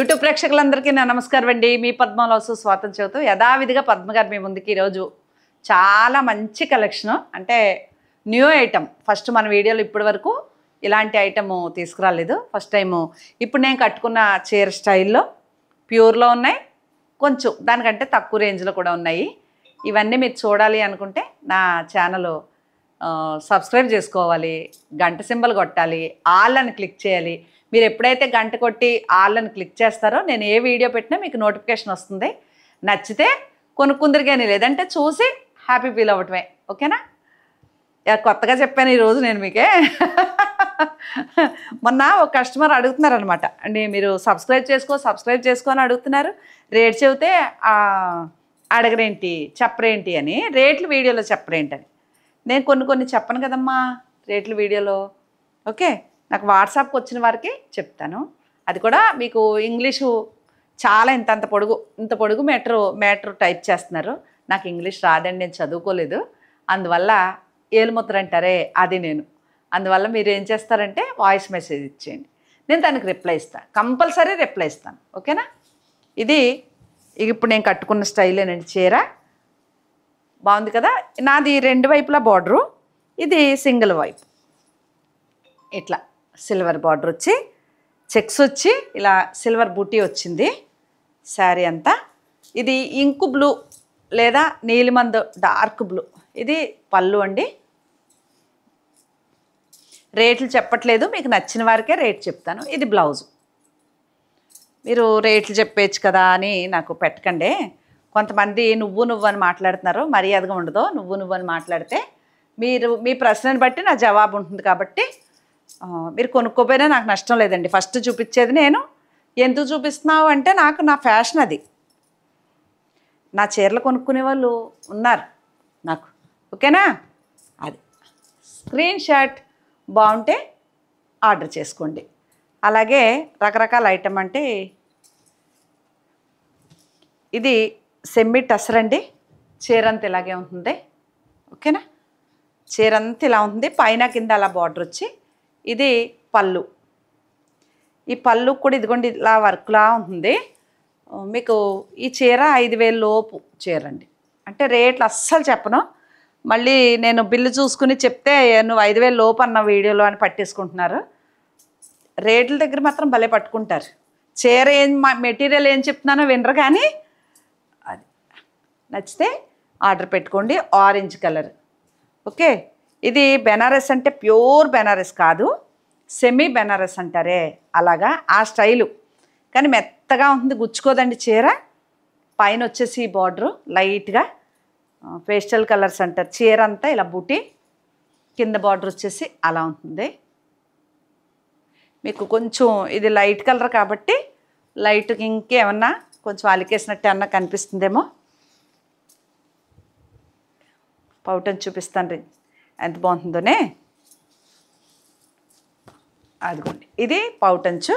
YouTube ప్రేక్షకులందరికీ నా నమస్కారం అండి. మీ పద్మలోసు స్వాగతం చెబుతూ యథావిధిగా పద్మ గారు మీ ముందుకి ఈరోజు చాలా మంచి కలెక్షన్, అంటే న్యూ ఐటమ్. ఫస్ట్ మన వీడియోలో ఇప్పటి వరకు ఇలాంటి ఐటమ్ తీసుకురాలేదు, ఫస్ట్ టైము. ఇప్పుడు నేను కట్టుకున్న చీర స్టైల్లో ప్యూర్లో ఉన్నాయి, కొంచెం దానికంటే తక్కువ రేంజ్లో కూడా ఉన్నాయి. ఇవన్నీ మీరు చూడాలి అనుకుంటే నా ఛానల్ సబ్స్క్రైబ్ చేసుకోవాలి, గంట సింబల్ కొట్టాలి, ఆల్ అని క్లిక్ చేయాలి. మీరు ఎప్పుడైతే గంట కొట్టి ఆల్ అని క్లిక్ చేస్తారో నేను ఏ వీడియో పెట్టినా మీకు నోటిఫికేషన్ వస్తుంది. నచ్చితే కొనుక్కుందరికని, లేదంటే చూసి హ్యాపీ ఫీల్ అవ్వటమే. ఓకేనా? కొత్తగా చెప్పాను ఈరోజు నేను మీకే. మొన్న ఒక కస్టమర్ అడుగుతున్నారు అనమాట, అండి మీరు సబ్స్క్రైబ్ చేసుకో అని అడుగుతున్నారు, రేట్ చెబితే అడగరేంటి చెప్పరేంటి అని, రేట్లు వీడియోలో చెప్పరేంటని. నేను కొన్ని చెప్పను కదమ్మా రేట్లు వీడియోలో. ఓకే, నాకు వాట్సాప్కి వచ్చిన వారికి చెప్తాను. అది కూడా మీకు ఇంగ్లీషు చాలా ఇంత పొడుగు మీటర్ టైప్ చేస్తున్నారు. నాకు ఇంగ్లీష్ రాదండి, నేను చదువుకోలేదు. అందువల్ల ఏలుముద్ర అంటారే అది నేను. అందువల్ల మీరు ఏం చేస్తారంటే వాయిస్ మెసేజ్ ఇచ్చేయండి, నేను దానికి రిప్లై ఇస్తాను, కంపల్సరీ రిప్లై ఇస్తాను. ఓకేనా? ఇది ఇప్పుడు నేను కట్టుకున్న స్టైలేనండి. చీర బాగుంది కదా. నాది రెండు వైపులా బార్డరు, ఇది సింగిల్ వైపు. ఇట్లా సిల్వర్ బార్డర్ వచ్చి చెక్స్ వచ్చి ఇలా సిల్వర్ బూటీ వచ్చింది శారీ అంతా. ఇది ఇంకు బ్లూ లేదా నీలిమందు డార్క్ బ్లూ, ఇది పళ్ళు అండి. రేట్లు చెప్పట్లేదు, మీకు నచ్చిన వారికే రేట్ చెప్తాను. ఇది బ్లౌజు. మీరు రేట్లు చెప్పేచ్చు కదా అని నాకు పెట్టకండి. కొంతమంది నువ్వు అని మాట్లాడుతున్నారు, మర్యాదగా ఉండదు. నువ్వు అని మాట్లాడితే మీరు మీ ప్రశ్నను బట్టి నా జవాబు ఉంటుంది. కాబట్టి మీరు కొనుక్కోపోయినా నాకు నష్టం లేదండి. ఫస్ట్ చూపించేది నేను. ఎందుకు చూపిస్తున్నావు అంటే నాకు నా ఫ్యాషన్ అది. నా చీరలు కొనుక్కునే వాళ్ళు ఉన్నారు నాకు. ఓకేనా? అది స్క్రీన్ షాట్ బాగుంటే ఆర్డర్ చేసుకోండి. అలాగే రకరకాల ఐటమ్ అంటే ఇది సెమ్మి టసరండి. చీరంతా ఇలాగే ఉంటుంది. ఓకేనా? చీరంతా ఇలా ఉంటుంది, పైన కింద అలా బార్డర్ వచ్చి. ఇది పళ్ళు. ఈ పళ్ళు కూడా ఇదిగోండి ఇలా వర్క్లా ఉంటుంది. మీకు ఈ చీర 5,000 లోపు చీర అండి. అంటే రేట్లు అస్సలు చెప్పను, మళ్ళీ నేను బిల్లు చూసుకుని చెప్తే నువ్వు 5,000 లోపు అన్న వీడియోలో అని పట్టేసుకుంటున్నారు. రేట్ల దగ్గర మాత్రం భలే పట్టుకుంటారు. చీర మెటీరియల్ ఏం చెప్తున్నానో వినరు, కానీ అది నచ్చితే ఆర్డర్ పెట్టుకోండి. Orange colour. ఓకే, ఇది బెనారస్ అంటే ప్యూర్ బెనారస్ కాదు, సెమీ బెనారస్ అంటారే అలాగా ఆ స్టైలు. కానీ మెత్తగా ఉంటుంది, గుచ్చుకోదండి చీర. పైన వచ్చేసి బార్డరు లైట్గా పేస్టల్ కలర్స్ అంటారు. చీర అంతా ఇలా బూటీ, కింద బార్డర్ వచ్చేసి అలా ఉంటుంది. మీకు కొంచెం ఇది లైట్ కలర్ కాబట్టి లైట్కి ఇంకేమన్నా కొంచెం అలికేసినట్టు ఏమన్నా కనిపిస్తుందేమో. పౌటన్ చూపిస్తాను రీ ఎంత బాగుంటుందోనే. అదిగోండి ఇది పౌటంచు.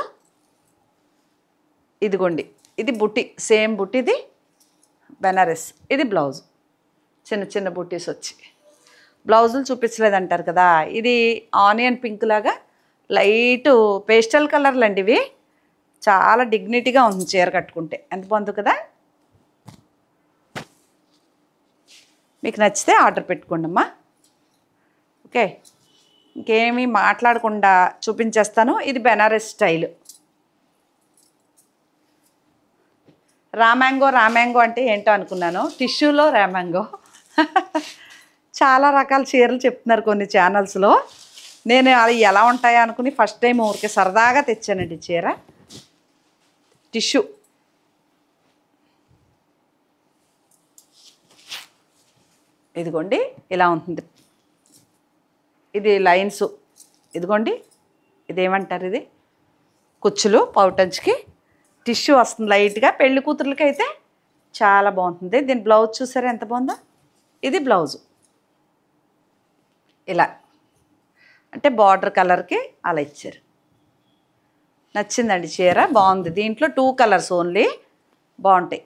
ఇదిగోండి ఇది బుట్టి, సేమ్ బుట్టిది బెనారస్. ఇది బ్లౌజ్, చిన్న బుట్టీస్ వచ్చి. బ్లౌజులు చూపించలేదంటారు కదా. ఇది ఆనియన్ పింక్ లాగా లైట్ పేస్టల్ కలర్లు అండి ఇవి. చాలా డిగ్నిటీగా ఉంది చీర కట్టుకుంటే, ఎంత బాగుంది కదా. మీకు నచ్చితే ఆర్డర్ పెట్టుకోండి అమ్మా. ఓకే, ఇంకేమీ మాట్లాడకుండా చూపించేస్తాను. ఇది బెనారస్ స్టైల్. రామ్యాంగో అంటే ఏంటో అనుకున్నాను, టిష్యూలో రామ్యాంగో. చాలా రకాల చీరలు చెప్తున్నారు కొన్ని ఛానల్స్లో. నేను అది ఎలా ఉంటాయా అనుకుని ఫస్ట్ టైం ఊరికే సరదాగా తెచ్చానండి చీర. టిష్యూ. ఇదిగోండి ఇలా ఉంటుంది. ఇది లైన్స్. ఇదిగోండి ఇదేమంటారు, ఇది కుచ్చులు. పౌటంచ్కి టిష్యూ వస్తుంది లైట్గా. పెళ్లి కూతుర్లకి అయితే చాలా బాగుంటుంది. దీని బ్లౌజ్ చూసారా ఎంత బాగుందో. ఇది బ్లౌజు ఇలా, అంటే బార్డర్ కలర్కి అలా ఇచ్చారు. నచ్చిందండి చీర, బాగుంది. దీంట్లో 2 కలర్స్ ఓన్లీ బాగుంటాయి.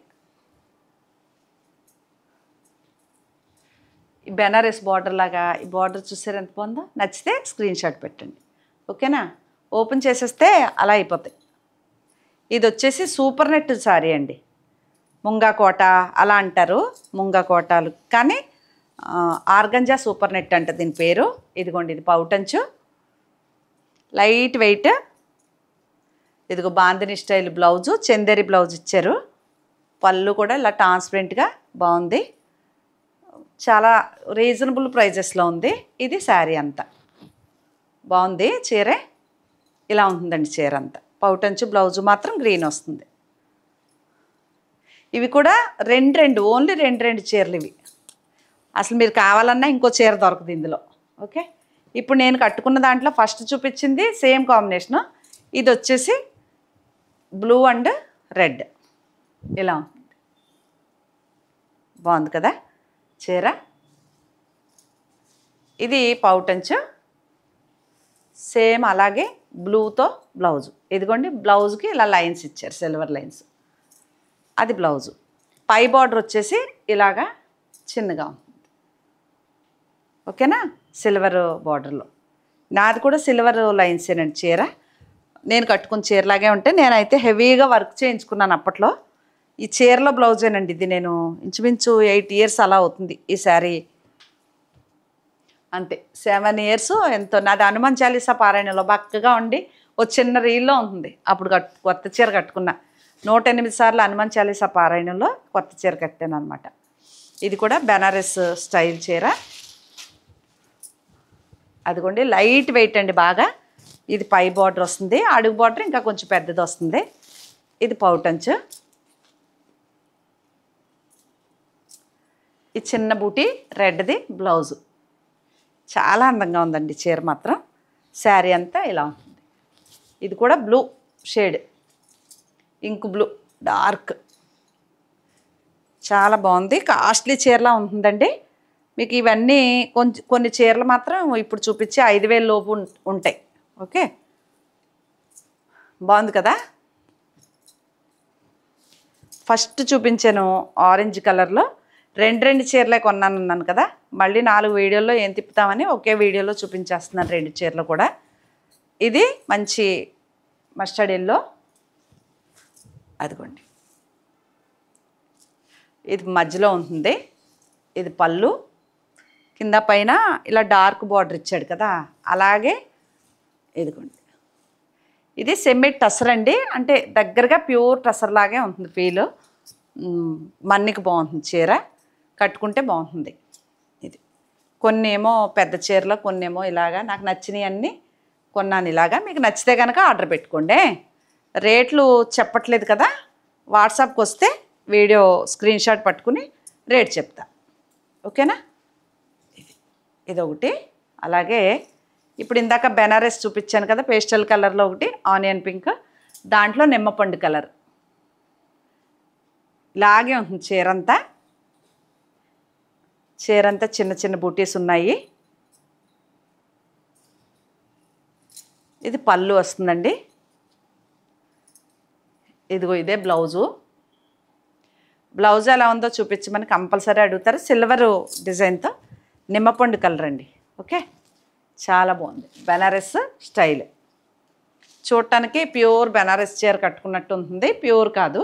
ఈ బెనారస్ బార్డర్ లాగా ఈ బార్డర్ చూసారు ఎంత బాగుందో. నచ్చితే స్క్రీన్ షాట్ పెట్టండి. ఓకేనా? ఓపెన్ చేసేస్తే అలా అయిపోతాయి. ఇది వచ్చేసి సూపర్ నెట్ సారీ అండి. ముంగా కోట అలా అంటారు, ముంగా కోటాలు, కానీ ఆర్గంజా సూపర్ నెట్ అంట దీని పేరు. ఇదిగోండి ఇది పౌటంచు, లైట్ వెయిట్. ఇదిగో bandhani style blouse, Chanderi blouse ఇచ్చారు. పళ్ళు కూడా ఇలా ట్రాన్స్పరెంట్గా బాగుంది, చాలా రీజనబుల్ ప్రైజెస్లో ఉంది. ఇది శారీ అంతా బాగుంది. చీరే ఇలా ఉంటుందండి చీర అంతా. పౌటంచు బ్లౌజు మాత్రం గ్రీన్ వస్తుంది. ఇవి కూడా రెండు ఓన్లీ రెండు చీరలు ఇవి. అసలు మీరు కావాలన్నా ఇంకో చీర దొరకదు ఇందులో. ఓకే, ఇప్పుడు నేను కట్టుకున్న దాంట్లో ఫస్ట్ చూపించింది సేమ్ కాంబినేషను. ఇది వచ్చేసి బ్లూ అండ్ రెడ్ ఇలా ఉంటుంది. బాగుంది కదా చీర. ఇది పౌటంచు, సేమ్ అలాగే బ్లూతో బ్లౌజు. ఇదిగోండి బ్లౌజ్కి ఇలా లైన్స్ ఇచ్చారు, సిల్వర్ లైన్స్. అది బ్లౌజు. పై బార్డర్ వచ్చేసి ఇలాగా చిన్నగా ఉంటుంది. ఓకేనా, సిల్వర్ బార్డర్లో. నాది కూడా సిల్వర్ లైన్సేనండి చీర. నేను కట్టుకున్న చీరలాగే ఉంటే నేనైతే హెవీగా వర్క్ చేయించుకున్నాను అప్పట్లో. ఈ చీరలో బ్లౌజేనండి ఇది. నేను ఇంచుమించు 8 years అలా అవుతుంది ఈ శారీ. అంతే 7 years ఎంతో. నాది హనుమాన్ చాలీసా పారాయణలో బక్కగా ఉండి ఒక చిన్న రీల్లో ఉంటుంది. అప్పుడు కొత్త చీర కట్టుకున్నా. 108 సార్లు హనుమాన్ చాలీసా పారాయణంలో కొత్త చీర కట్టాను అనమాట. ఇది కూడా బెనారస్ స్టైల్ చీర. అదిగోండి లైట్ వెయిట్ అండి బాగా. ఇది పై బార్డర్ వస్తుంది, అడుగు బార్డర్ ఇంకా కొంచెం పెద్దది వస్తుంది. ఇది పౌటంచు. ఈ చిన్న బూటీ రెడ్ది బ్లౌజు. చాలా అందంగా ఉందండి చీర మాత్రం. శారీ అంతా ఇలా ఉంటుంది. ఇది కూడా blue shade, ink blue dark, చాలా బాగుంది. కాస్ట్లీ చీరలా ఉంటుందండి. మీకు ఇవన్నీ కొన్ని చీరలు మాత్రం ఇప్పుడు చూపించే 5,000 లోపు ఉంటాయి. ఓకే, బాగుంది కదా. ఫస్ట్ చూపించాను ఆరెంజ్ కలర్లో రెండు చీరలే కొన్నాను కదా. మళ్ళీ 4 వీడియోల్లో ఏం తిప్పుతామని ఒకే వీడియోలో చూపించేస్తున్నాను 2 చీరలు కూడా. ఇది మంచి మస్టర్డ్ ఎల్లో. అదిగోండి ఇది మధ్యలో ఉంటుంది. ఇది పళ్ళు, కింద పైన ఇలా డార్క్ బార్డర్ ఇచ్చాడు కదా అలాగే. ఇదిగోండి ఇది సెమీ టసర్ అండి, అంటే దగ్గరగా ప్యూర్ టసర్ లాగే ఉంటుంది ఫీల్. మన్నికి బాగుంటుంది చీర, కట్టుకుంటే బాగుంటుంది. ఇది కొన్ని ఏమో పెద్ద చీరలో, కొన్ని ఏమో ఇలాగా. నాకు నచ్చినవి అన్నీ కొన్నాను ఇలాగా. మీకు నచ్చితే కనుక ఆర్డర్ పెట్టుకోండి. రేట్లు చెప్పట్లేదు కదా, వాట్సాప్కి వస్తే వీడియో స్క్రీన్ షాట్ పట్టుకుని రేట్ చెప్తా. ఓకేనా. ఇది ఒకటి. అలాగే ఇప్పుడు ఇందాక బెనారస్ చూపించాను కదా, పేస్టల్ కలర్లో ఒకటి, ఆనియన్ పింక్, దాంట్లో నిమ్మపండు కలర్. ఇలాగే ఉంటుంది చీరంతా. చీరంతా చిన్న చిన్న బూటీస్ ఉన్నాయి. ఇది పళ్ళు వస్తుందండి. ఇదిగో ఇదే బ్లౌజు. బ్లౌజ్ ఎలా ఉందో చూపించమని కంపల్సరీ అడుగుతారు. సిల్వర్ డిజైన్తో నిమ్మపండు కలర్ అండి. ఓకే, చాలా బాగుంది. బెనారస్ స్టైల్. చూడటానికి ప్యూర్ బెనారస్ చీర కట్టుకున్నట్టు ఉంటుంది, ప్యూర్ కాదు.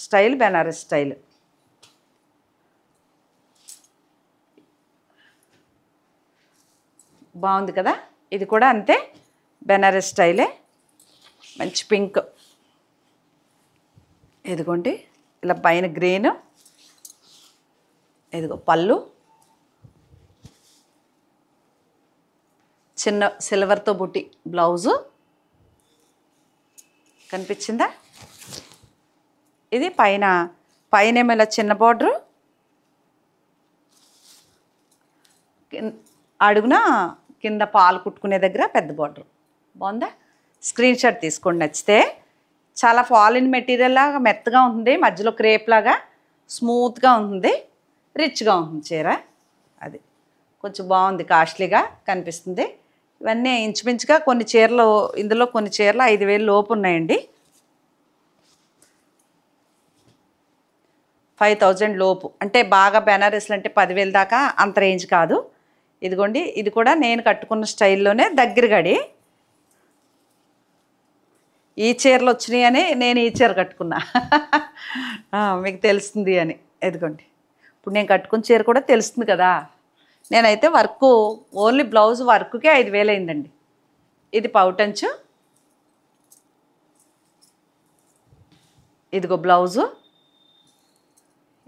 Style Banaras style. బాగుంది కదా. ఇది కూడా అంతే బెనారస్ స్టైలే, మంచి పింక్. ఇదిగోండి ఇలా పైన గ్రీన్. ఇదిగో పళ్ళు, చిన్న సిల్వర్తో బుట్టి బ్లౌజు. కనిపించిందా. ఇది పైన ఏమో ఇలా చిన్న బార్డరు, అడుగున కింద పాలు కుట్టుకునే దగ్గర పెద్ద బార్డరు. బాగుందా. స్క్రీన్ షాట్ తీసుకోండి నచ్చితే. చాలా ఫాలిన్ మెటీరియల్ లాగా మెత్తగా ఉంటుంది, మధ్యలో క్రేప్ లాగా స్మూత్గా ఉంటుంది, రిచ్గా ఉంటుంది చీర. అది కొంచెం బాగుంది, కాస్ట్లీగా కనిపిస్తుంది. ఇవన్నీ ఇంచుమించుగా కొన్ని చీరలు, ఇందులో కొన్ని చీరలు 5,000 లోపు ఉన్నాయండి. 5,000 లోపు అంటే బాగా బెనారస్లు అంటే 10,000 దాకా అంత రేంజ్ కాదు. ఇదిగోండి ఇది కూడా నేను కట్టుకున్న స్టైల్లోనే దగ్గరగడి. ఈ చీరలు వచ్చినాయి అని నేను ఈ చీర కట్టుకున్నా. మీకు తెలుస్తుంది అని. ఎదుగోండి, ఇప్పుడు నేను కట్టుకున్న చీర కూడా తెలుస్తుంది కదా. నేనైతే వర్క్ ఓన్లీ బ్లౌజ్ వర్క్కే 5,000 అయిందండి. ఇది పౌటంచు, ఇదిగో బ్లౌజు.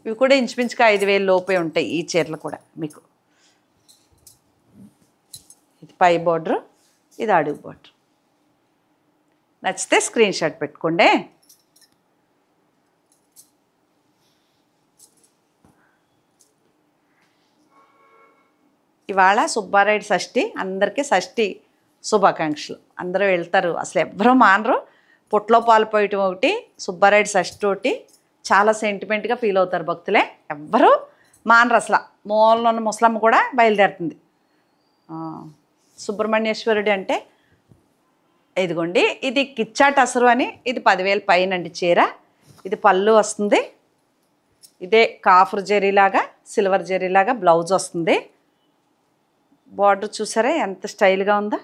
ఇవి కూడా ఇంచుమించుగా 5,000 లోపే ఉంటాయి ఈ చీరలు కూడా మీకు. ఇది పై బార్డరు, ఇది అడుగు బార్డర్. నచ్చితే స్క్రీన్ షాట్ పెట్టుకోండి. ఇవాళ సుబ్బారాయుడు షష్ఠి, అందరికీ షష్ఠి శుభాకాంక్షలు. అందరూ వెళ్తారు, అసలు ఎవ్వరూ మానరు. పొట్లో పాలు పోయటం ఒకటి, సుబ్బారాయుడు షష్ఠి ఒకటి, చాలా సెంటిమెంట్గా ఫీల్ అవుతారు భక్తులే. ఎవ్వరూ మానరు అసలు. మూలలో ఉన్న ముసలమ్మ కూడా బయలుదేరుతుంది. సుబ్రహ్మణ్యేశ్వరుడు అంటే ఇదిగోండి, ఇది కిచ్చాట్ అసరు అని. ఇది 10,000 పైనండి చీర. ఇది పళ్ళు వస్తుంది. ఇదే కాఫర్ జరీలాగా సిల్వర్ జరీలాగా బ్లౌజ్ వస్తుంది. బార్డర్ చూసారా ఎంత స్టైల్గా ఉందో.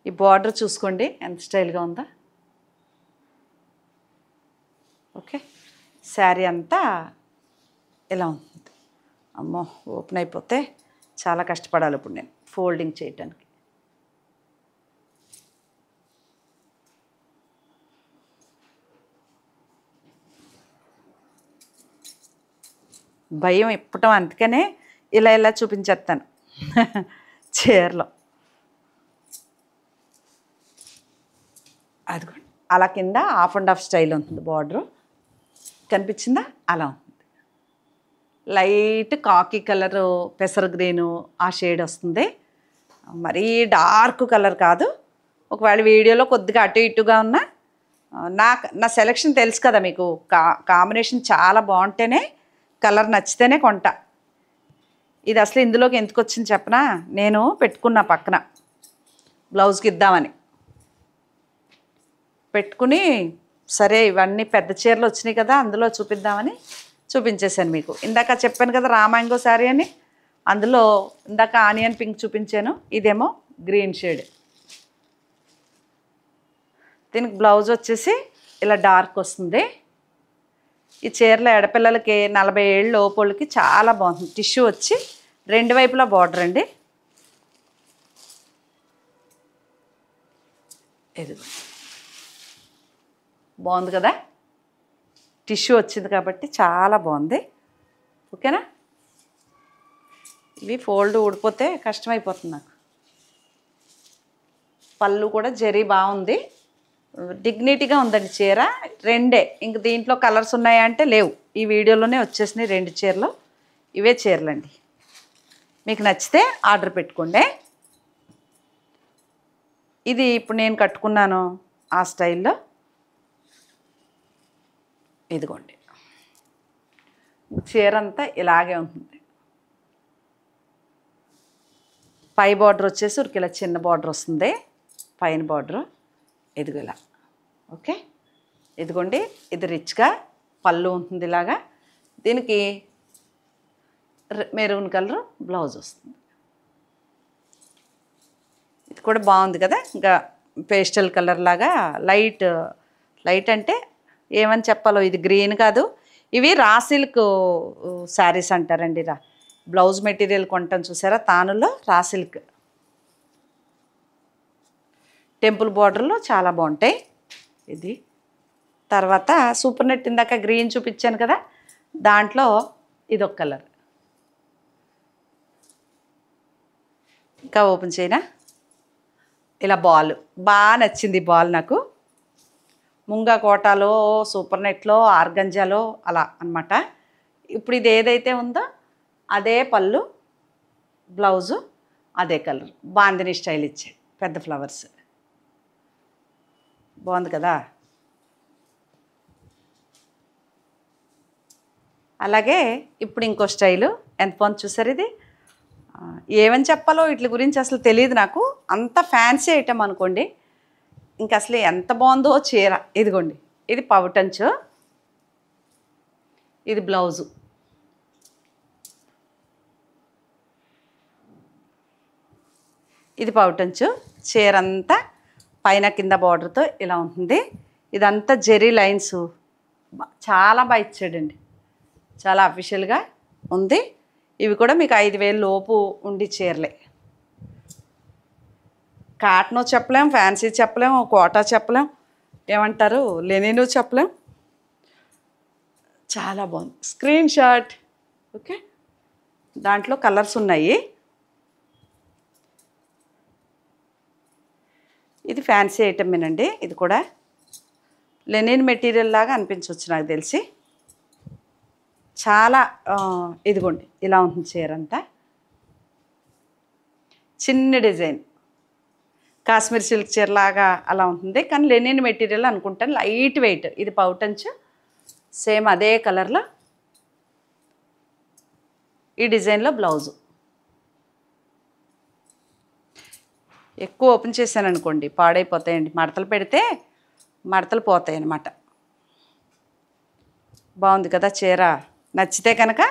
ఈ బార్డర్ చూసుకోండి ఎంత స్టైల్గా ఉందో. ఓకే, శారీ అంతా ఇలా ఉంటుంది. అమ్మో, ఓపెన్ అయిపోతే చాలా కష్టపడాలి ఇప్పుడు నేను ఫోల్డింగ్ చేయటానికి. భయం ఇప్పటం, అందుకనే ఇలా ఇలా చూపించేస్తాను చీరలో. అదిగోండి, అలా కింద హాఫ్ అండ్ హాఫ్ స్టైల్ ఉంటుంది. బార్డరు కనిపించిందా? అలా ఉంటుంది. లైట్ కాకి కలరు, పెసర్ గ్రీను ఆ షేడ్ వస్తుంది. మరీ డార్క్ కలర్ కాదు. ఒకవేళ వీడియోలో కొద్దిగా అటు ఇటుగా ఉన్నా నా సెలెక్షన్ తెలుసు కదా మీకు. కాంబినేషన్ చాలా బాగుంటేనే, కలర్ నచ్చితేనే కొంటా. ఇది అసలు ఇందులోకి ఎందుకు వచ్చింది చెప్పనా, నేను పెట్టుకున్నా పక్కన బ్లౌజ్కి ఇద్దామని పెట్టుకుని, సరే ఇవన్నీ పెద్ద చీరలు వచ్చినాయి కదా అందులో చూపిద్దామని చూపించేశాను మీకు. ఇందాక చెప్పాను కదా రామాంగో శారీ అని, అందులో ఇందాక ఆనియన్ పింక్ చూపించాను, ఇదేమో గ్రీన్ షేడ్. దీనికి బ్లౌజ్ వచ్చేసి ఇలా డార్క్ వస్తుంది. ఈ చీరలో ఎడపిల్లలకి 40 ఏళ్ళ లోపలికి చాలా బాగుంటుంది. టిష్యూ వచ్చి 2 వైపులా బార్డర్ అండి. ఇది బాగుంది కదా, టిష్యూ వచ్చింది కాబట్టి చాలా బాగుంది. ఓకేనా? ఇవి ఫోల్డ్ ఊడిపోతే కష్టమైపోతుంది నాకు. పళ్ళు కూడా జరీ బాగుంది, డిగ్నిటీగా ఉందండి చీర. 2 ఇంక దీంట్లో కలర్స్ ఉన్నాయా అంటే లేవు. ఈ వీడియోలోనే వచ్చేసినాయి 2 చీరలు. ఇవే చీరలండి. మీకు నచ్చితే ఆర్డర్ పెట్టుకోండి. ఇది ఇప్పుడు నేను కట్టుకున్నాను ఆ స్టైల్లో. ఇదిగోండి, చీర అంతా ఇలాగే ఉంటుంది. పై బార్డర్ వచ్చేసి ఉరికి ఇలా చిన్న బార్డర్ వస్తుంది, పైన బార్డరు ఇదిగో ఇలా. ఓకే, ఇదిగోండి, ఇది రిచ్గా పళ్ళు ఉంటుంది ఇలాగా. దీనికి మెరూన్ కలర్ బ్లౌజ్ వస్తుంది. ఇది కూడా బాగుంది కదా, ఇంకా పేస్టల్ కలర్ లాగా లైట్ అంటే ఏమని చెప్పాలో. ఇది గ్రీన్ కాదు, ఇవి రా సిల్క్ శారీస్ అంటారండి. బ్లౌజ్ మెటీరియల్ కొంటాం చూసారా, తానులో రా సిల్క్. టెంపుల్ బార్డర్లో చాలా బాగుంటాయి. ఇది తర్వాత సూపర్ నెట్ ఇందాక గ్రీన్ చూపించాను కదా, దాంట్లో ఇదొక కలర్. ఇంకా ఓపెన్ చేయనా, ఇలా బాల్ బాగా నచ్చింది. బాల్ నాకు ముంగా కోటాలో, సూపర్ నెట్లో, ఆర్గంజాలో అలా అన్నమాట. ఇప్పుడు ఇది ఏదైతే ఉందో అదే పళ్ళు, బ్లౌజు అదే కలర్, బాందిని స్టైల్ ఇచ్చే పెద్ద ఫ్లవర్స్. బాగుంది కదా. అలాగే ఇప్పుడు ఇంకో స్టైలు ఎంత బాగుంది చూసారు. ఇది ఏమని చెప్పాలో వీటి గురించి అసలు తెలియదు నాకు. అంత ఫ్యాన్సీ ఐటమ్ అనుకోండి. ఇంకా అసలు ఎంత బాగుందో చీర. ఇదిగోండి, ఇది పౌటంచు, ఇది బ్లౌజు. ఇది పౌటంచు. చీర అంతా పైన కింద బార్డర్తో ఇలా ఉంటుంది. ఇదంతా జెరీ లైన్స్ చాలా బాగా ఇచ్చాడండి, చాలా అఫీషియల్గా ఉంది. ఇవి కూడా మీకు 5,000 లోపు ఉండి చీరలే. కాటను చెప్పలేం, ఫ్యాన్సీ చెప్పలేం, కోటా చెప్పలేం, ఏమంటారు లెనిను చెప్పలేం. చాలా బాగుంది. Screen shot. ఓకే, దాంట్లో కలర్స్ ఉన్నాయి. ఇది ఫ్యాన్సీ ఐటమేనండి. ఇది కూడా లెనిన్ మెటీరియల్ లాగా అనిపించవచ్చు నాకు తెలిసి. చాలా ఇదిగోండి ఇలా ఉంటుంది చీర అంతా. చిన్న డిజైన్ కాశ్మీర్ సిల్క్ చీర లాగా అలా ఉంటుంది, కానీ లెనిన్ మెటీరియల్ అనుకుంటాను. Light weight. ఇది పౌటంచు సేమ్ అదే కలర్లో ఈ డిజైన్లో బ్లౌజు. ఎక్కువ ఓపెన్ చేశాను అనుకోండి పాడైపోతాయండి, మడతలు పెడితే మడతలు పోతాయి అన్నమాట. బాగుంది కదా చీర. నచ్చితే కనుక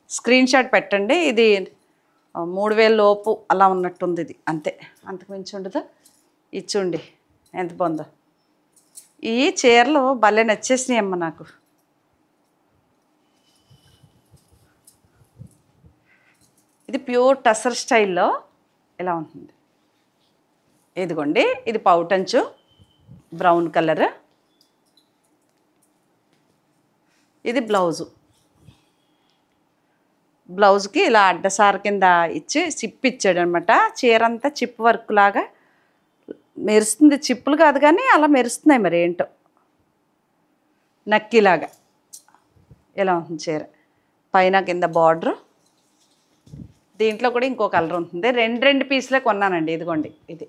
స్క్రీన్ షాట్ పెట్టండి. ఇది 3,000 లోపు అలా ఉన్నట్టుంది. ఇది అంతే, అంతకు మించి ఉండదు. ఇచ్చుండి ఎంత బాగుందో. ఈ చీరలు భలే నచ్చేసినాయి అమ్మ నాకు. ఇది ప్యూర్ టసర్ స్టైల్లో ఇలా ఉంటుంది. ఇదిగోండి, ఇది పౌటంచు బ్రౌన్ కలర్. ఇది బ్లౌజు. బ్లౌజ్కి ఇలా అడ్డసార కింద ఇచ్చి చిప్ ఇచ్చాడు అనమాట. చీర అంతా చిప్ వర్క్ లాగా మెరుస్తుంది. చిప్పులు కాదు కానీ అలా మెరుస్తున్నాయి, మరి ఏంటో నక్కిలాగా ఇలా ఉంటుంది చీర. పైన కింద బార్డరు. దీంట్లో కూడా ఇంకో కలర్ ఉంటుంది. రెండు పీసులే కొన్నానండి. ఇదిగోండి, ఇది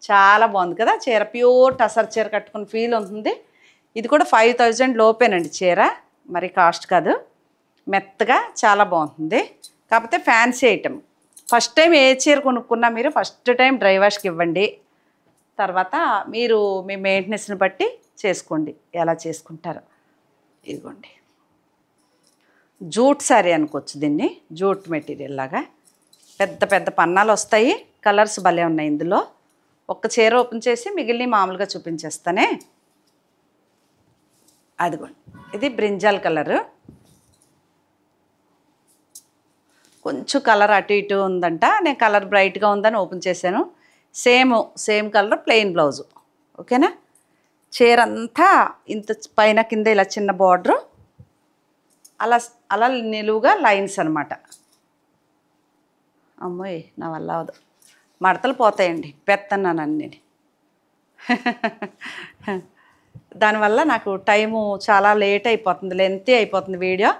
చాలా బాగుంది కదా చీర. ప్యూర్ టసర్ చీర కట్టుకున్న ఫీల్ ఉంటుంది. ఇది కూడా 5,000 లోపేనండి చీర, మరి కాస్ట్ కాదు. మెత్తగా చాలా బాగుంటుంది. కాకపోతే ఫ్యాన్సీ ఐటమ్. ఫస్ట్ టైం ఏ చీర కొనుక్కున్నా మీరు ఫస్ట్ టైం డ్రై వాష్కి ఇవ్వండి. తర్వాత మీరు మీ మెయింటెనెన్స్ని బట్టి చేసుకోండి ఎలా చేసుకుంటారో. ఇదిగోండి, జూట్ శారీ అనుకోవచ్చు దీన్ని. జూట్ మెటీరియల్ లాగా పెద్ద పెద్ద పన్నాలు వస్తాయి. కలర్స్ భలే ఉన్నాయి ఇందులో. ఒక్క చీర ఓపెన్ చేసి మిగిలిన మామూలుగా చూపించేస్తానే. అదిగోండి, ఇది బ్రింజాల్ కలరు. కొంచెం కలర్ అటు ఇటు ఉందంట. నేను కలర్ బ్రైట్గా ఉందని ఓపెన్ చేశాను. Same colour plain blouse. ఓకేనా. చీర అంతా ఇంత పైన కింద ఇలా చిన్న బార్డరు, అలా అలా నిలువుగా లైన్స్ అనమాట. అమ్మోయ్ నా వల్ల అవదు, మడతలు పోతాయండి పెత్తన్నాను అన్నీ. దానివల్ల నాకు టైము చాలా లేట్ అయిపోతుంది, లెంతీ అయిపోతుంది వీడియో.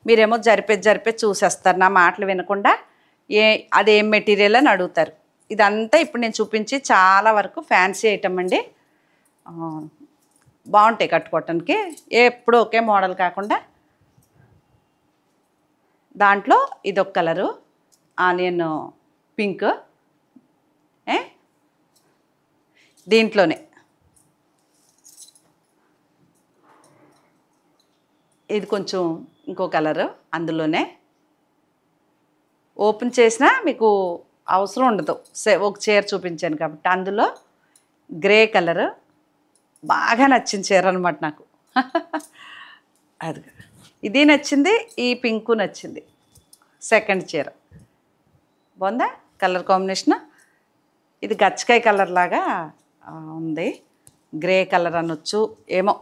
మీరేమో జరిపేది చూసేస్తారు, నా మాటలు వినకుండా. అదేం మెటీరియల్ అని అడుగుతారు. ఇదంతా ఇప్పుడు నేను చూపించి చాలా వరకు ఫ్యాన్సీ ఐటమ్ అండి. బాగుంటాయి కట్టుకోవటానికి. ఎప్పుడు ఒకే మోడల్ కాకుండా. దాంట్లో ఇదొక కలరు ఆనియన్ పింక్. దీంట్లోనే ఇది కొంచెం ఇంకో కలరు. అందులోనే ఓపెన్ చేసినా మీకు అవసరం ఉండదు, ఒక చీర చూపించాను కాబట్టి. అందులో గ్రే కలరు బాగా నచ్చిన చీర అనమాట నాకు. అది ఇది నచ్చింది, ఈ పింకు నచ్చింది. సెకండ్ చీర బాగుందా కలర్ కాంబినేషన్. ఇది గచ్చకాయ కలర్ లాగా ఉంది, గ్రే కలర్ అనొచ్చు ఏమో.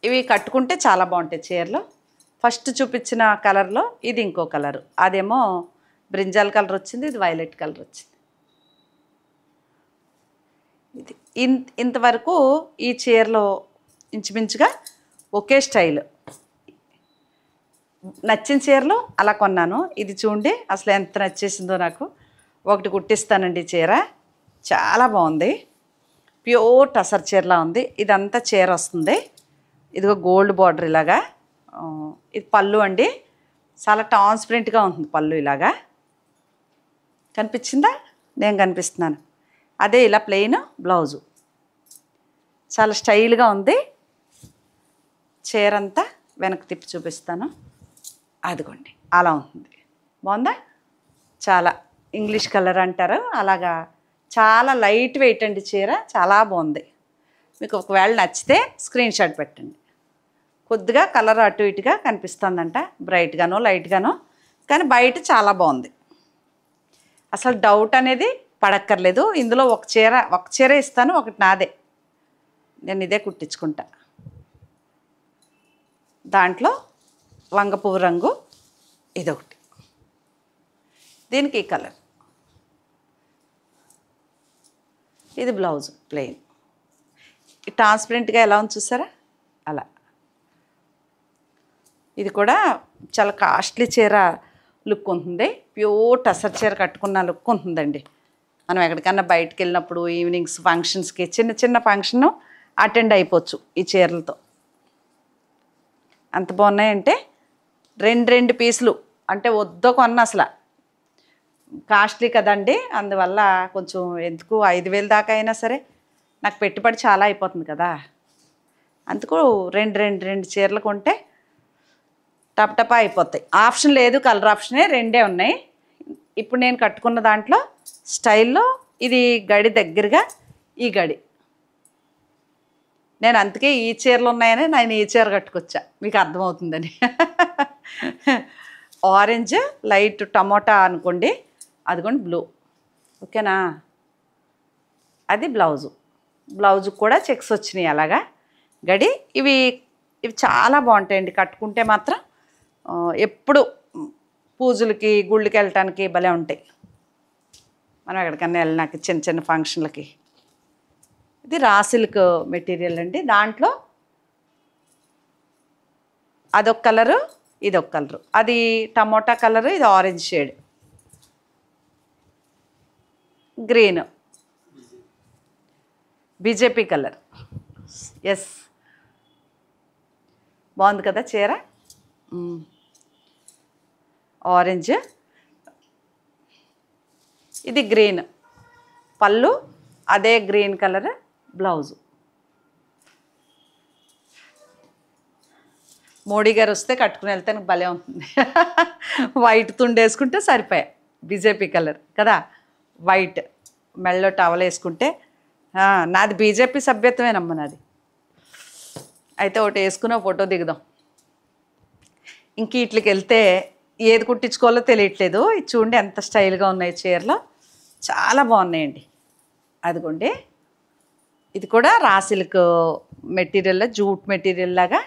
ఇవి కట్టుకుంటే చాలా బాగుంటాయి చీరలు. ఫస్ట్ చూపించిన కలర్లో ఇది ఇంకో కలరు. అదేమో బ్రింజాల్ కలర్ వచ్చింది, ఇది వైలెట్ కలర్ వచ్చింది. ఇది ఇంతవరకు ఈ చీరలో ఇంచుమించుగా ఒకే స్టైల్. నచ్చిన చీరలు అలా కొన్నాను. ఇది చూడండి అసలు ఎంత నచ్చేసిందో నాకు. ఒకటి కుట్టిస్తానండి చీర, చాలా బాగుంది. ప్యూర్ టసర్ చీరలా ఉంది. ఇదంతా చీర వస్తుంది. ఇదిగో గోల్డ్ బార్డర్ ఇలాగా. ఇది పళ్ళు అండి, చాలా ట్రాన్స్పరెంట్గా ఉంటుంది పళ్ళు. ఇలాగా కనిపించిందా? నేను కనిపిస్తున్నాను. అదే ఇలా ప్లెయిన్ బ్లౌజు, చాలా స్టైల్గా ఉంది. చీర అంతా వెనక్కి తిప్పి చూపిస్తాను. అదిగోండి అలా ఉంటుంది. బాగుందా? చాలా ఇంగ్లీష్ కలర్ అంటారు అలాగా చాలా లైట్ వెయిట్ అండి చీర, చాలా బాగుంది. మీకు ఒకవేళ నచ్చితే స్క్రీన్ షాట్ పెట్టండి. కొద్దిగా కలర్ అటు ఇటుగా కనిపిస్తుందంట, బ్రైట్గానో లైట్గానో, కానీ బయట చాలా బాగుంది. అసలు డౌట్ అనేది పడక్కర్లేదు. ఇందులో ఒక చీర ఇస్తాను, ఒకటి నాదే. నేను ఇదే కుట్టించుకుంటా. దాంట్లో వంగ పువ్వు రంగు ఇదొకటి, దీనికి ఈ కలర్. ఇది బ్లౌజ్ ప్లెయిన్, ట్రాన్స్పరెంట్గా ఎలా ఉంది చూసారా, అలా. ఇది కూడా చాలా కాస్ట్లీ చీర లుక్ ఉంటుంది. ప్యూర్ టసర్ చీర కట్టుకున్న లుక్ ఉంటుందండి. మనం ఎక్కడికన్నా బయటకు వెళ్ళినప్పుడు ఈవినింగ్స్ ఫంక్షన్స్కి, చిన్న చిన్న ఫంక్షన్ అటెండ్ అయిపోవచ్చు ఈ చీరలతో. అంత బాగున్నాయంటే రెండు పీసులు అంటే వద్దో కొన్న, అసలు కాస్ట్లీ కదండి, అందువల్ల కొంచెం ఎందుకు 5,000 దాకా అయినా సరే నాకు పెట్టుబడి చాలా అయిపోతుంది కదా. అందుకు రెండు చీరలు కొంటే టపటపా అయిపోతాయి. ఆప్షన్ లేదు, కలర్ ఆప్షనే, రెండే ఉన్నాయి. ఇప్పుడు నేను కట్టుకున్న దాంట్లో స్టైల్లో ఇది గడి దగ్గరగా ఈ గడి. నేను అందుకే ఈ చీరలు ఉన్నాయని నేను ఈ చీర కట్టుకొచ్చా, మీకు అర్థమవుతుందని. ఆరెంజ్ లైట్ టమోటా అనుకోండి, అదిగోండి బ్లూ. ఓకేనా, అది బ్లౌజు కూడా చెక్స్ వచ్చినాయి అలాగా గడి. ఇవి చాలా బాగుంటాయండి కట్టుకుంటే మాత్రం. ఎప్పుడు పూజలకి గుళ్ళకి వెళ్ళటానికి భలే ఉంటాయి, మనం ఎక్కడికన్నా వెళ్ళినాక చిన్న చిన్న ఫంక్షన్లకి. ఇది రా సిల్క్ మెటీరియల్ అండి. దాంట్లో అదొక కలరు, ఇదొక కలరు. అది టమోటా కలరు, ఇది orange shade, green, BJP colour. Yes, బాగుంది కదా చీర. ఆరెంజ్, ఇది గ్రీన్ పళ్ళు, అదే గ్రీన్ కలర్ బ్లౌజు. మోడీ గారు వస్తే కట్టుకుని వెళ్తే నాకు భలే ఉంటుంది. వైట్ తుండేసుకుంటే సరిపోయా, బీజేపీ కలర్ కదా, వైట్ మెళ్ళో టవల్ వేసుకుంటే. నాది బీజేపీ సభ్యత్వమేనమ్మ నాది. అయితే ఒకటి వేసుకుని ఒక ఫోటో దిగుదాం. ఇంక వీటికి వెళ్తే ఏది కుట్టించుకోవాలో తెలియట్లేదు. ఇది చూడండి ఎంత స్టైల్గా ఉన్నాయి చీరలు, చాలా బాగున్నాయండి. అదిగోండి, ఇది కూడా raw silk material, jute material లాగా.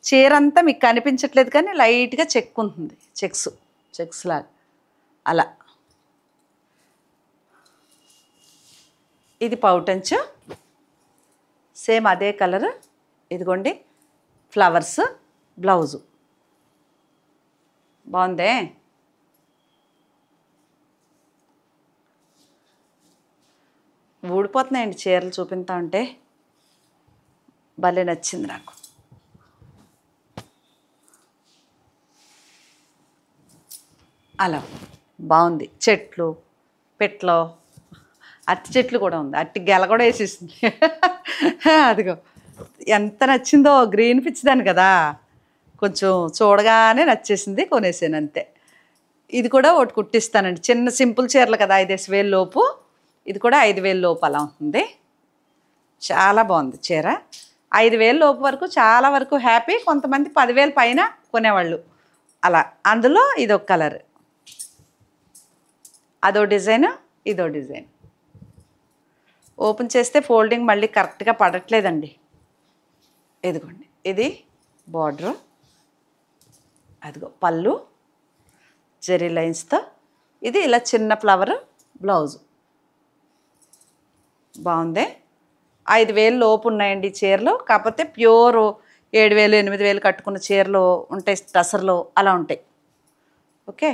చీర అంతా మీకు కనిపించట్లేదు కానీ లైట్గా చెక్ ఉంటుంది, చెక్స్ లాగా అలా. ఇది పౌటంచు, సేమ్ అదే కలర్. ఇదిగోండి ఫ్లవర్స్ బ్లౌజు, బాగుందే. ఊడిపోతున్నాయండి చీరలు చూపిస్తా ఉంటే, భలే నచ్చింది నాకు. అలా బాగుంది. చెట్లు పెట్లో అట్టి చెట్లు కూడా ఉంది, అట్టి గెల కూడా వేసేసింది. అదిగో ఎంత నచ్చిందో, గ్రీన్ పిచ్చిదాన్ని కదా, కొంచెం చూడగానే నచ్చేసింది, కొనేసాను అంతే. ఇది కూడా ఒకటి కుట్టిస్తానండి, చిన్న సింపుల్ చీరలు కదా, 5,000 లోపు. ఇది కూడా 5,000 లోపు అలా ఉంటుంది. చాలా బాగుంది చీర. 5,000 లోపు వరకు చాలా వరకు హ్యాపీ. కొంతమంది 10,000 పైన కొనేవాళ్ళు అలా. అందులో ఇదొక కలర్, అదో డిజైన్, ఇదో డిజైన్. ఓపెన్ చేస్తే ఫోల్డింగ్ మళ్ళీ కరెక్ట్గా పడట్లేదండి. ఇదిగోండి, ఇది బార్డరు, అదిగో పళ్ళు జెరీ లైన్స్తో. ఇది ఇలా చిన్న ఫ్లవర్ బ్లౌజు, బాగుంది. 5,000 లోపు ఉన్నాయండి చీరలు. కాకపోతే ప్యూర్ 7,000 8,000 కట్టుకున్న చీరలు ఉంటాయి, టసర్లు అలా ఉంటాయి. ఓకే,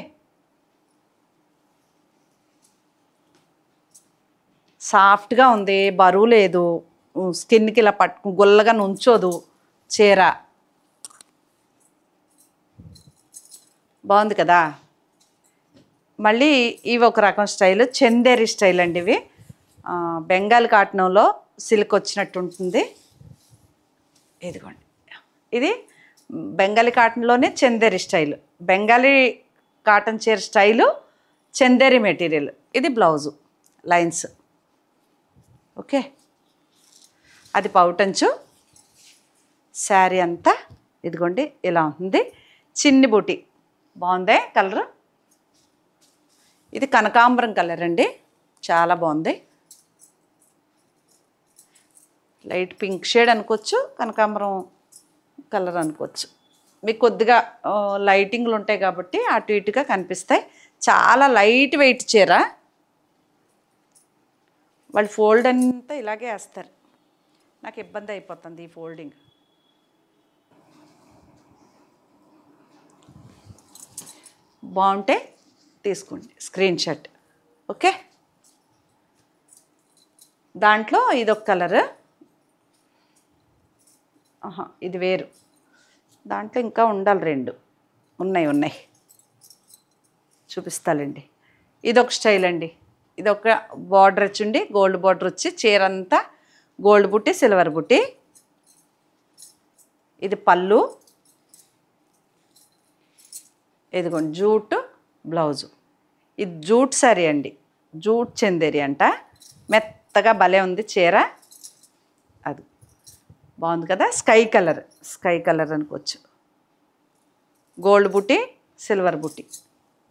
సాఫ్ట్గా ఉంది, బరువు లేదు, స్కిన్కి ఇలా గుల్లగా నుంచోదు చీర. బాగుంది కదా. మళ్ళీ ఇవి ఒక రకం స్టైల్, చందేరి స్టైల్ అండి. ఇవి బెంగాల్ కాటన్లో సిల్క్ వచ్చినట్టు ఉంటుంది. ఇదిగోండి, ఇది బెంగాలీ కాటన్లోనే చందేరి స్టైల్. బెంగాలీ కాటన్ చీర స్టైలు, చందేరి మెటీరియల్. ఇది బ్లౌజు లైన్స్. ఓకే, అది పౌటంచు. శారీ అంతా ఇదిగోండి ఇలా ఉంది. చిన్ని బూటీ బాగుందే కలరు. ఇది కనకాంబరం కలర్ అండి, చాలా బాగుంది. లైట్ పింక్ షేడ్ అనుకోవచ్చు, కనకాంబరం కలర్ అనుకోవచ్చు. మీకు కొద్దిగా లైటింగ్లు ఉంటాయి కాబట్టి అటు ఇటుగా కనిపిస్తాయి. చాలా లైట్ వెయిట్ చీర. వాళ్ళు ఫోల్డ్ అంతా ఇలాగే వేస్తారు, నాకు ఇబ్బంది అయిపోతుంది ఈ ఫోల్డింగ్. బాగుంటే తీసుకోండి స్క్రీన్ షాట్. ఓకే, దాంట్లో ఇదొక కలరు, ఇది వేరు. దాంట్లో ఇంకా ఉండాలి, 2 ఉన్నాయి చూపిస్తాలండి. ఇదొక స్టైల్ అండి. ఇదొక బార్డర్ వచ్చిండి, గోల్డ్ బార్డర్ వచ్చి చీర అంతా గోల్డ్ బుట్టి సిల్వర్ బుట్టి. ఇది పళ్ళు, ఇదిగోండి జూట్ బ్లౌజు. ఇది జూట్ శారీ అండి, జూట్ చందేరి అంట. మెత్తగా భలే ఉంది చీర. అది బాగుంది కదా, స్కై కలర్ అనుకోవచ్చు. గోల్డ్ బుట్టి సిల్వర్ బుట్టి.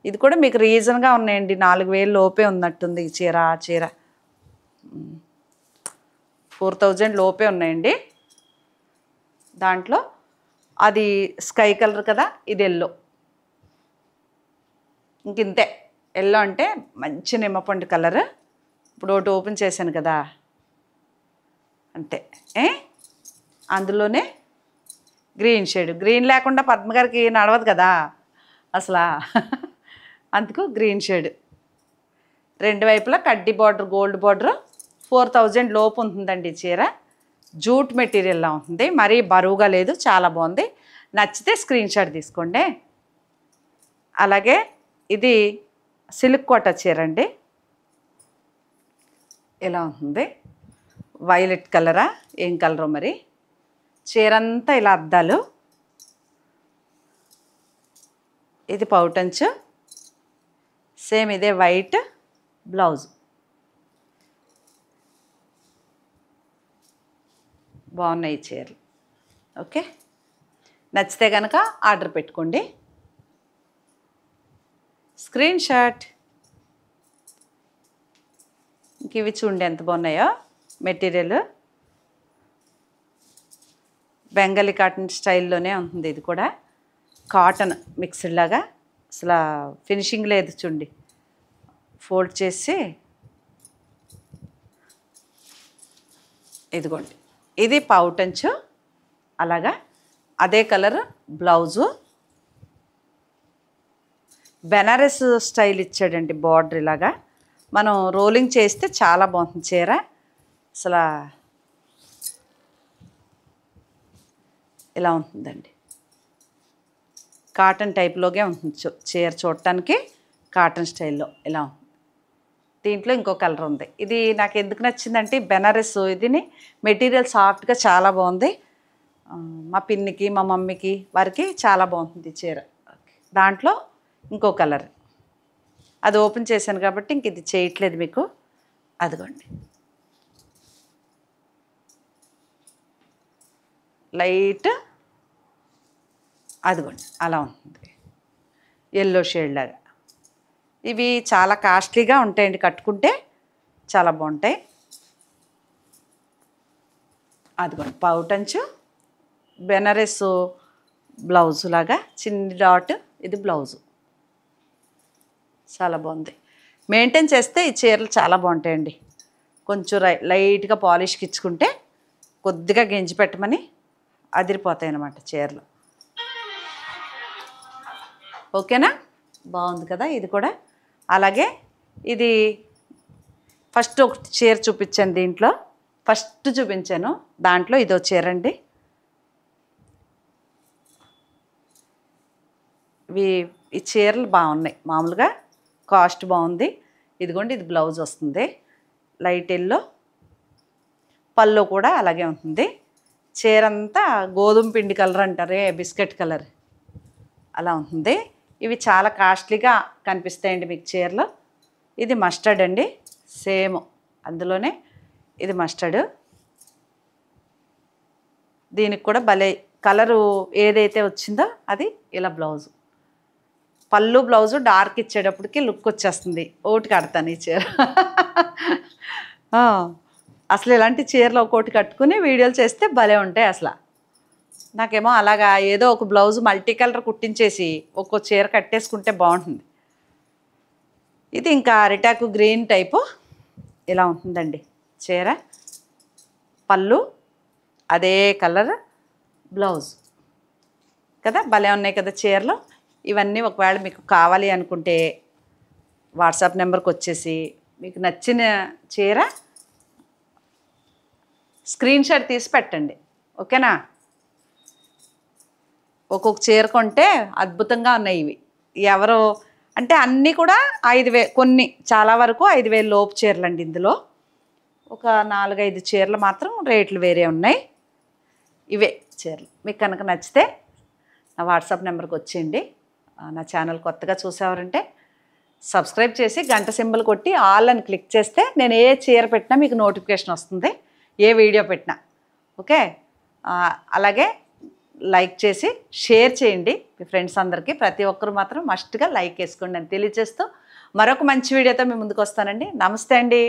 ఇది కూడా మీకు రీజన్గా ఉన్నాయండి, 4000 లోపే ఉన్నట్టుంది ఈ చీర. ఆ చీర 4000 లోపే ఉన్నాయండి. దాంట్లో అది స్కై కలర్ కదా, ఇది ఎల్లో. ఇంతే, ఎల్లో అంటే మంచి నిమ్మపండు కలర్. ఇప్పుడు ఒకటి ఓపెన్ చేశాను కదా, అంతే. అందులోనే గ్రీన్ షేడ్. గ్రీన్ లేకుండా పద్మగారికి నడవదు కదా అసలు, అందుకు గ్రీన్ షేడ్. 2 వైపులా కడ్డీ బార్డర్, గోల్డ్ బార్డర్. 4000 లోపు ఉంటుందండి చీర. జూట్ మెటీరియల్లా ఉంటుంది, మరీ బరువుగా లేదు, చాలా బాగుంది. నచ్చితే స్క్రీన్ షాట్ తీసుకోండి. అలాగే ఇది సిల్క్ కోట చీర అండి, ఇలా ఉంటుంది. వైలెట్ కలరా ఏం కలరో మరి. చీర అంతా ఇలా అద్దాలు. ఇది పౌటంచు, సేమ్ ఇదే వైట్ బ్లౌజ్. బాగున్నాయి చీరలు. ఓకే, నచ్చితే కనుక ఆర్డర్ పెట్టుకోండి. Screen shot. ఇంక ఇవి చూడండి ఎంత బాగున్నాయో మెటీరియల్. బెంగాలీ కాటన్ స్టైల్లోనే ఉంటుంది. ఇది కూడా కాటన్ మిక్స్డ్ లాగా, అసలు ఫినిషింగ్ లేదు చూడండి. ఫోల్డ్ చేసి ఇదిగోండి, ఇది పౌటంచు. అలాగా అదే కలర్ బ్లౌజు. బెనారస్ స్టైల్ ఇచ్చాడండి బార్డర్. ఇలాగా మనం రోలింగ్ చేస్తే చాలా బాగుంటుంది చీర. అసలు ఇలా ఉంటుందండి, కాటన్ టైప్లోగే ఉంటుంది చీర చూడటానికి. కాటన్ స్టైల్లో ఇలా ఉంటుంది. దీంట్లో ఇంకో కలర్ ఉంది. ఇది నాకు ఎందుకు నచ్చిందంటే బెనారస్. ఇదిని మెటీరియల్ సాఫ్ట్గా చాలా బాగుంది. మా పిన్నికి, మా మమ్మీకి, వారికి చాలా బాగుంటుంది చీర. దాంట్లో ఇంకో కలర్, అది ఓపెన్ చేశాను కాబట్టి ఇంక ఇది చేయట్లేదు మీకు. అదిగోండి, లైట్ అదిగోండి అలా ఉంటుంది, ఎల్లో షేడ్ లాగా. ఇవి చాలా కాస్ట్లీగా ఉంటాయండి, కట్టుకుంటే చాలా బాగుంటాయి. అదిగోండి పౌటంచు, బెనారస్ బ్లౌజ్ లాగా చిన్న డాట్. ఇది బ్లౌజు, చాలా బాగుంది. మెయింటైన్ చేస్తే ఈ చీరలు చాలా బాగుంటాయండి. కొంచెం లైట్గా పాలిష్కి ఇచ్చుకుంటే, కొద్దిగా గెంజి పెట్టమని అదిరిపోతాయి అన్నమాట చీరలు. ఓకేనా, బాగుంది కదా ఇది కూడా. అలాగే ఇది ఫస్ట్ ఒక చీర చూపించాను, దీంట్లో ఫస్ట్ చూపించాను, దాంట్లో ఇదో చీర అండి. ఈ చీరలు బాగున్నాయి, మామూలుగా కాస్ట్ బాగుంది. ఇదిగోండి, ఇది బ్లౌజ్ వస్తుంది లైట్ ఎల్లో. పళ్ళు కూడా అలాగే ఉంటుంది. చీర అంతా గోధుమ పిండి కలర్ అంటారే, బిస్కెట్ కలర్ అలా ఉంటుంది. ఇవి చాలా కాస్ట్లీగా కనిపిస్తాయండి మీకు చీరలు. ఇది మస్టర్డ్ అండి, సేమ్ అందులోనే ఇది మస్టర్డ్. దీనికి కూడా భలే కలరు ఏదైతే వచ్చిందో అది ఇలా బ్లౌజు. పళ్ళు బ్లౌజు డార్క్ ఇచ్చేటప్పటికి లుక్ వచ్చేస్తుంది. ఒకటి కడతాను ఈ చీర. అసలు ఇలాంటి చీరలు ఒక్కోటి కట్టుకుని వీడియోలు చేస్తే భలే ఉంటాయి అసలు. నాకేమో అలాగా ఏదో ఒక బ్లౌజ్ మల్టీ కలర్ కుట్టించేసి ఒక్కో చీర కట్టేసుకుంటే బాగుంటుంది. ఇది ఇంకా అరిటాకు గ్రీన్ టైపు ఇలా ఉంటుందండి చీర. పళ్ళు అదే కలర్ బ్లౌజ్ కదా, భలే ఉన్నాయి కదా చీరలు. ఇవన్నీ ఒకవేళ మీకు కావాలి అనుకుంటే వాట్సాప్ నెంబర్కి వచ్చేసి మీకు నచ్చిన చీర స్క్రీన్ షాట్ తీసి పెట్టండి. ఓకేనా? ఒక్కొక్క చీర కొంటే అద్భుతంగా ఉన్నాయి ఇవి. ఎవరు అంటే అన్నీ కూడా 5,000, కొన్ని చాలా వరకు 5,000 లోపు చీరలండి. ఇందులో ఒక 4-5 చీరలు మాత్రం రేట్లు వేరే ఉన్నాయి. ఇవే చీరలు మీకు కనుక నచ్చితే నా వాట్సాప్ నెంబర్కి వచ్చేయండి. నా ఛానల్ కొత్తగా చూసేవారంటే సబ్స్క్రైబ్ చేసి గంట సింబల్ కొట్టి ఆల్ అని క్లిక్ చేస్తే నేను ఏ చీర పెట్టినా మీకు నోటిఫికేషన్ వస్తుంది, ఏ వీడియో పెట్టినా. ఓకే, అలాగే లైక్ చేసి షేర్ చేయండి మీ ఫ్రెండ్స్ అందరికీ. ప్రతి ఒక్కరు మాత్రం మస్ట్గా లైక్ వేసుకోండి అని తెలియజేస్తూ మరొక మంచి వీడియోతో మీ ముందుకు వస్తానండి. నమస్తే అండి.